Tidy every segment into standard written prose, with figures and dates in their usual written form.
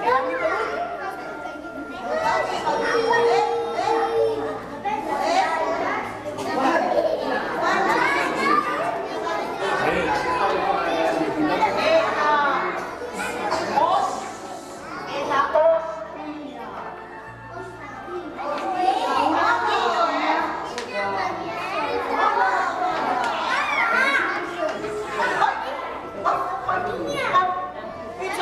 It's a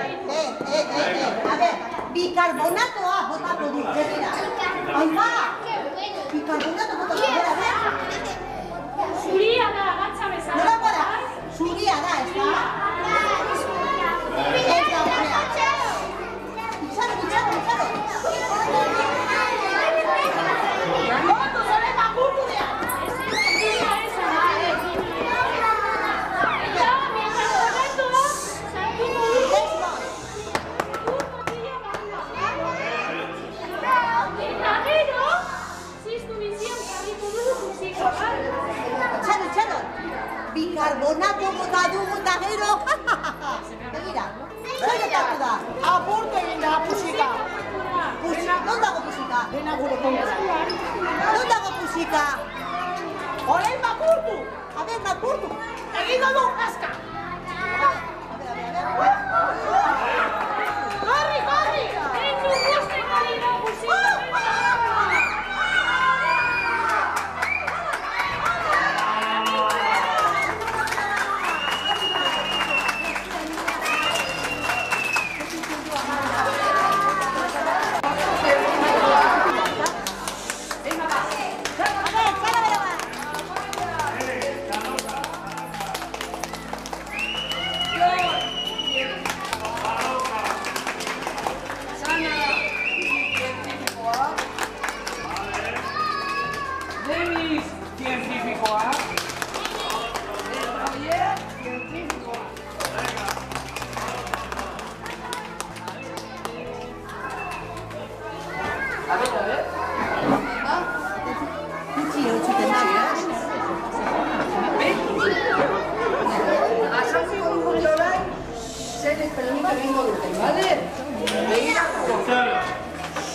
A ver, bicarbonatoa botako du, begira. Aiba! Bicarbonato botako du, Zuria da, gatza bezala. nola bada? Zuria da, ez da? Ez da, horrea. Itxaro. Oto, zore makurtu dea! Itxaro. Bicarbonato bota dugu eta gero. Begira, zer gertatu da? Apurtu egin da, pusika. Non dago pusika? Dena gure kontra. Non dago pusika? Orain makurtu. A ver, makurtu. Egin du, aska. Korri!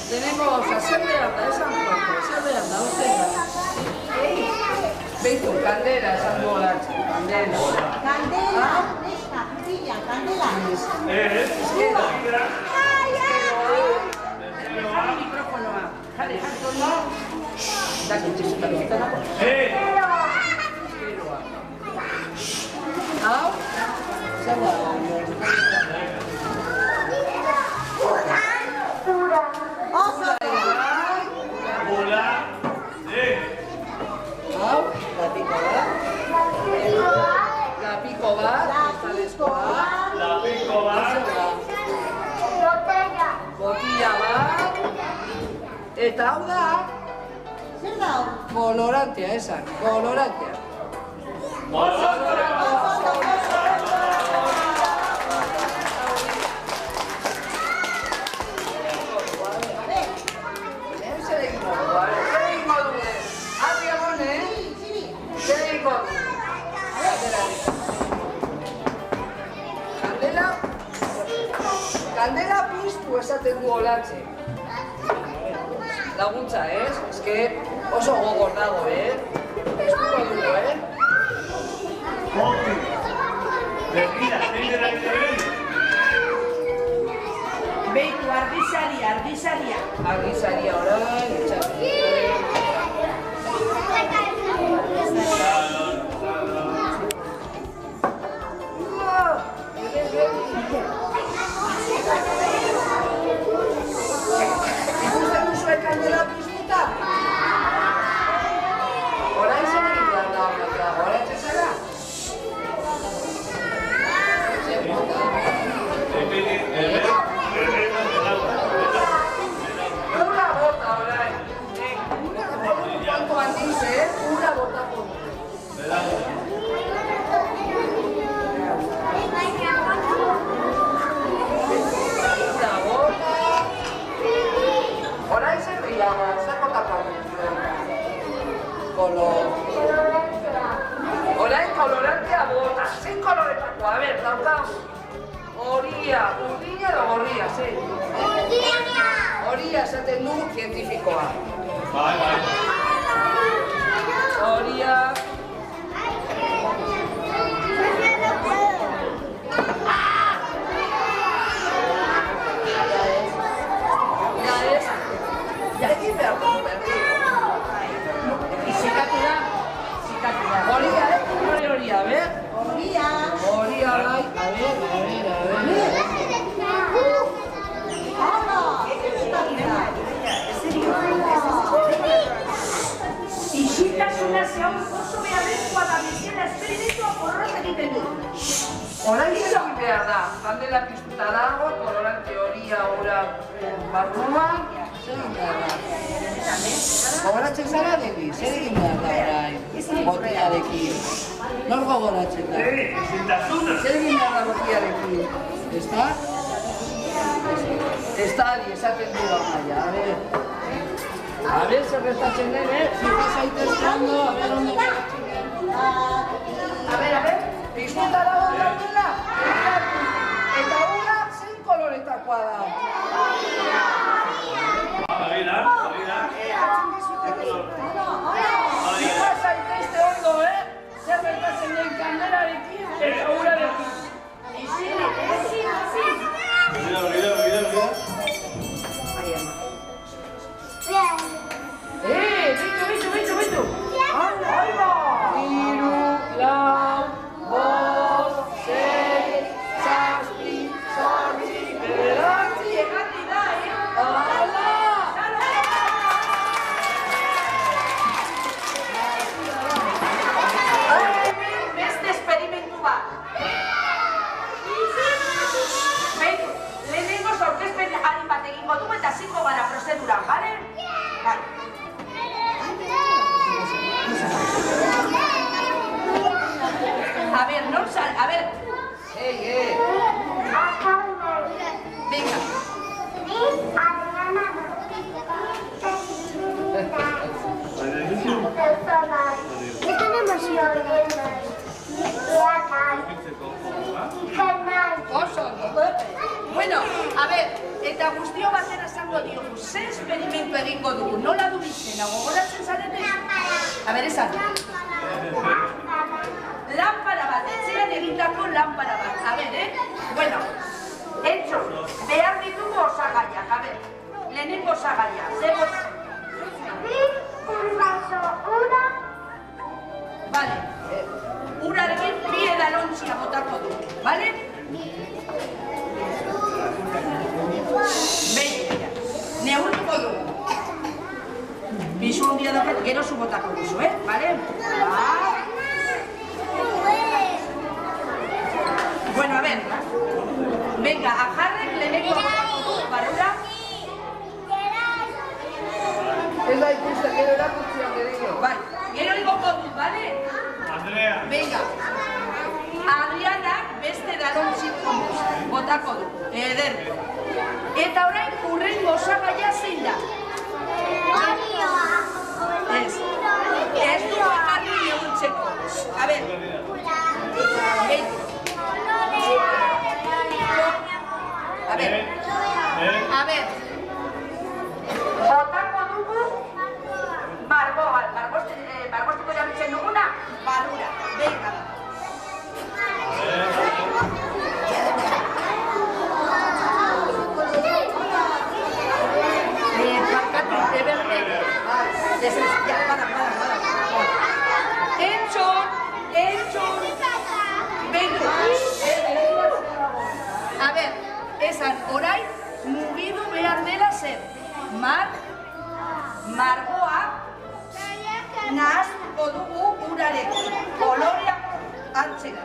Tenemos a Zerbean da esan dugu, Zerbean da, Beitu, kandela esan dugu latzen, kandela. Candela, neska, pilla, candela. Jarri mikrofonoa, jarri tono. Da kutxezuta bizitana. Hau, zer da? Oso! Hau, lapiko bat. Botilla bat. Eta hau da, Zer da hau? kolorantea esan, kolorantea. Kandela piztu esaten du olatxe. Laguntza, ez? Eske oso gogor dago, Estuko dugu, Beitu, argizaria. Argizaria orain, ikusten duzue kandela piztuta? Orain zen egin behar da, orain zezera? Ura bota orain. Kuanto handiz, ura bota por. Orain zer gehiago, zer botako orain kolorantea bota, zein koloretako, a ber, daukagu. Horia, urdina edo gorria, zein? Horia esaten du zientifikoa. Horia. Egin behar dugu berri. Zikatu da. Horia, horia, ber? Horia. Horia bai, a ver. Ia ora barrua, zer egin behar da? Gogoratzen zara, Debi? Zer egin behar da orain? Botiarekin. Nor gogoratzen da? Zer egin behar da botiarekin? Ezta? Estadi, esaten du amaia, a ver, zer gertatzen den, fija zaitezte ondo, a ver, ondo gogoratzen den. A ver, piztuta dago gaudela? Eta una, zein koloretakoa da? Fija zaitezte ondo, zer gertatzen den kandelarekin eta urarekin. Bitu! Ahí va! 3, 4, 5, 6, 7, 8, 9, 10, egati da, Hala! Beste esperimentu bat. Lehenengo aurkezpen arin bat egingo dugu eta hasiko gara prozeduran, bale? Bai. A ver, no sal, a ver. Venga. Bueno, a ver, eta guztio batera esango diogu, ze esperimentu egingo dugu, nola du izena, gogoratzen zarete? A ver, esan. Lampara bat, etxean egindako lampara bat. A ver, Bueno, entzo, behar ditugu osagaiak, a ver. Lehenengo osagaia, zego... Vale, urarekin bi edalontzia botako du, vale? Begira, neurtuko dugu. Bisu ondia dakat, gero zu botako duzu, vale? Bueno, a ver. Venga, ajarrek lehenengo botako du, barrura. Ez da ikusten, gero erakutzian gehiago. Bai, gero igoko dut, bale? Andrea. Venga. Adrianak beste dalontzik botako du. Eder. Eta orain urrengo osagaia zein da? Ez. Ez du bakarri neurtzeko. A ver. A ver. Botako dugu margostiko jabitzen duguna, barrura. Venga. Barkatu, eberde. Ya, para. Entxon. Venga. A ver, esan, orain mugidu behar dela zer. Margoa nahaztuko dugu urarekin. Kolorea hartzera.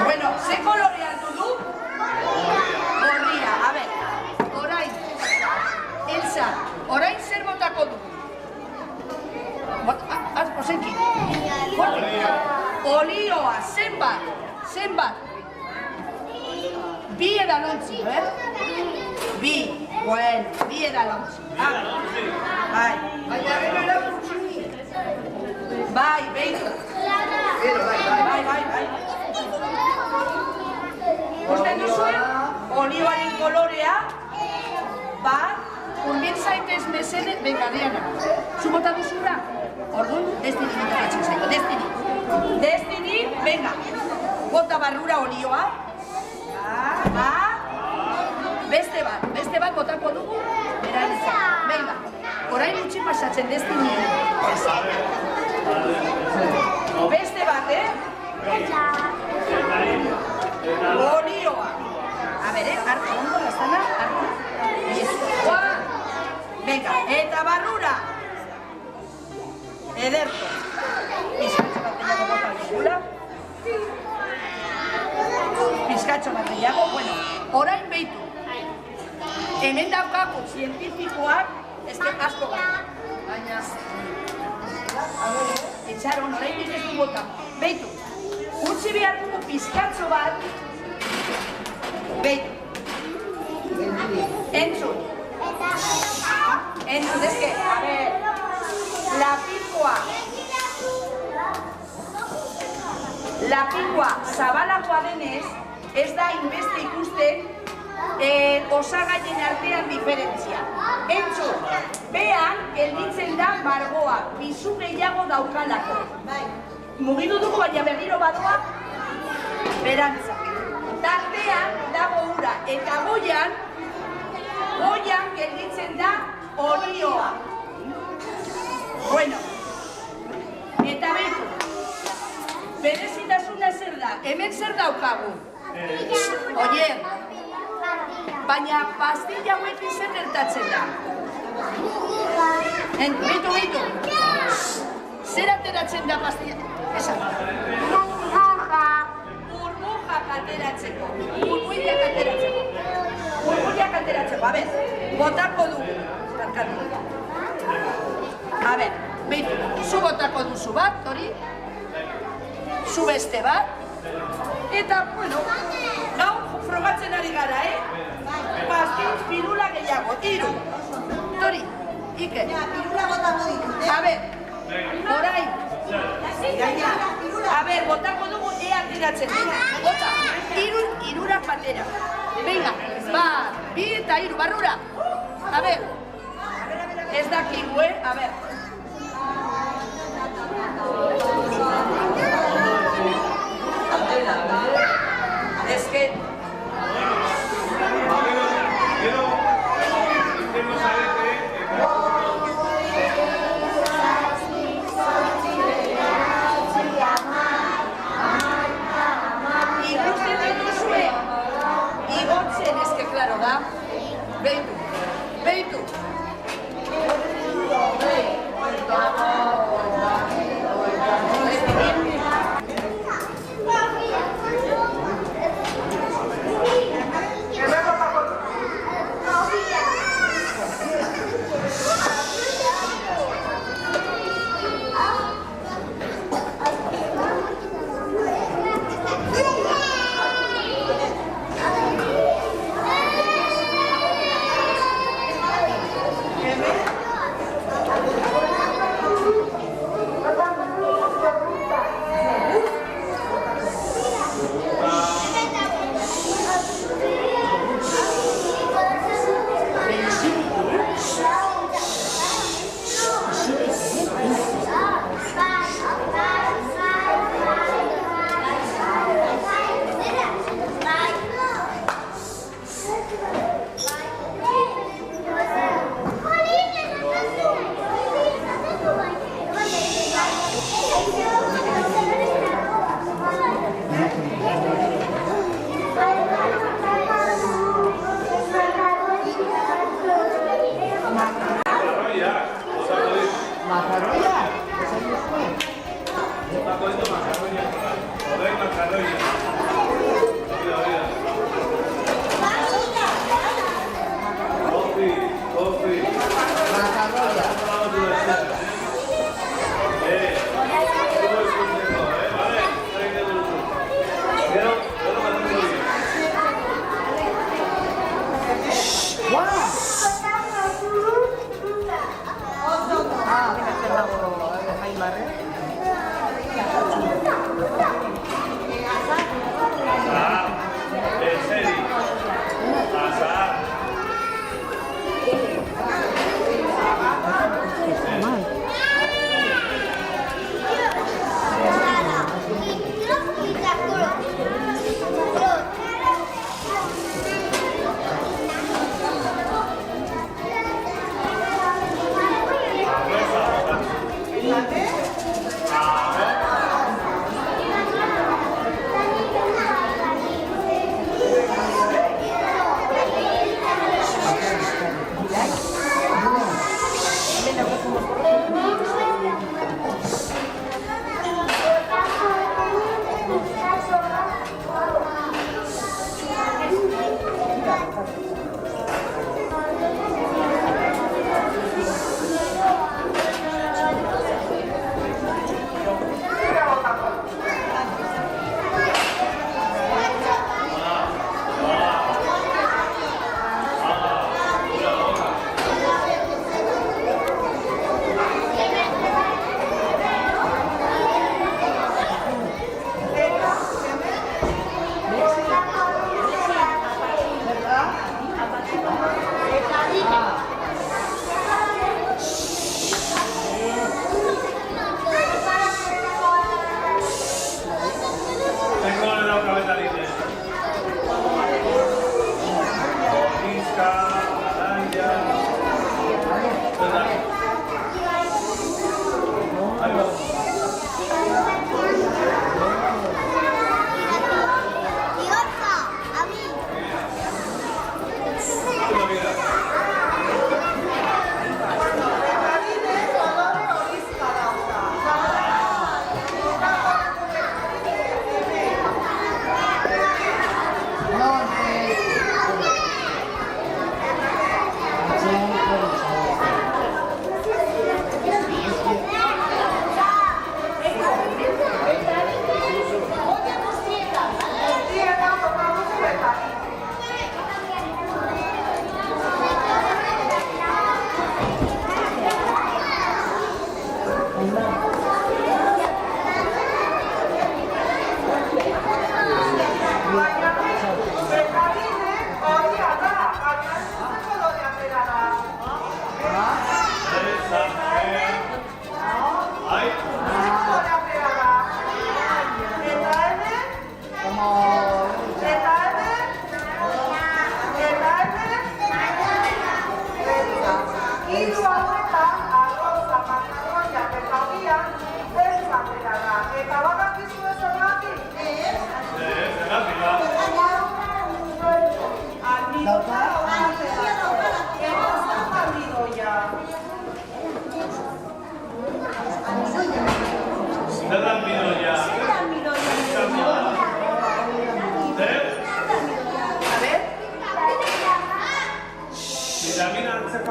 Bueno, ze kolore hartu du? Gorria, a ver. Orain, Elsa, orain zer botako dugu? Ozenki. Olioa, zenbat? Bi edalontzi, bi edalontzi. Bai. Bai, behitu. Bai. Usten duzuen, olioaren kolorea, bat, urbil zaitez mesedet, venga, Diana. Zubota duzura? Orduan, Destini bitatzen zaiko, Destini, venga. Bota barrura olioa. Beste bat botako dugu. Venga, orain utzi pasatzen Destini. Beste bat, olioa. A ver, hartu ondo, lazana, hartu. Venga, eta barrura. Ederto. Pizkatze bat gehiago bota dugula. pixkatxo bat gehiago, bueno, orain behitu. Hemen daukagu zientifikoak, ez que asko gara. Baina, etxaron, orain ez du bota. Behitu, utzi behar dugu pixkatxo bat, behitu. Entzun. Entzun, ez que, a ver, lapikoa zabalagoa denez, ez da inbeste ikusten osagaien artean diferentzia. Entzun, behan gelditzen da margoa, bizu gehiago daukalako. Mugitu dugu baina berriro badoa, berantza. Tartean dago ura, eta goian gelditzen da olioa. Bueno, eta behitu, berezitasuna zer da, hemen zer daukagu? Oie, baina pastilla hauekin zer gertatzen da? Behitu, zer ateratzen da pastilla? Esan. Burbujak ateratzeko. A ber, botako dugu. A ber, behitu, zu botako duzu bat, hori? Zu beste bat? Eta, bueno, gau frogatzen ari gara, Pastitz, pirula gehiago, 3. Tori, Ike. Pirula botako ditut, A ber, orain. A ber, botako dugu ea ateratzen. Bota, 3 batera. Venga, bat, 2 eta 3, barrura. A ber, ez dakigu, a ber. Ez que... Ikusten dituzue, igotzen, ez que, claro, da? Behitu.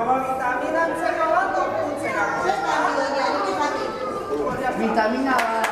Vitamina antzeko bat gorputzerako. Zer da, bidoia, nik ez dakit. Vitamina bat.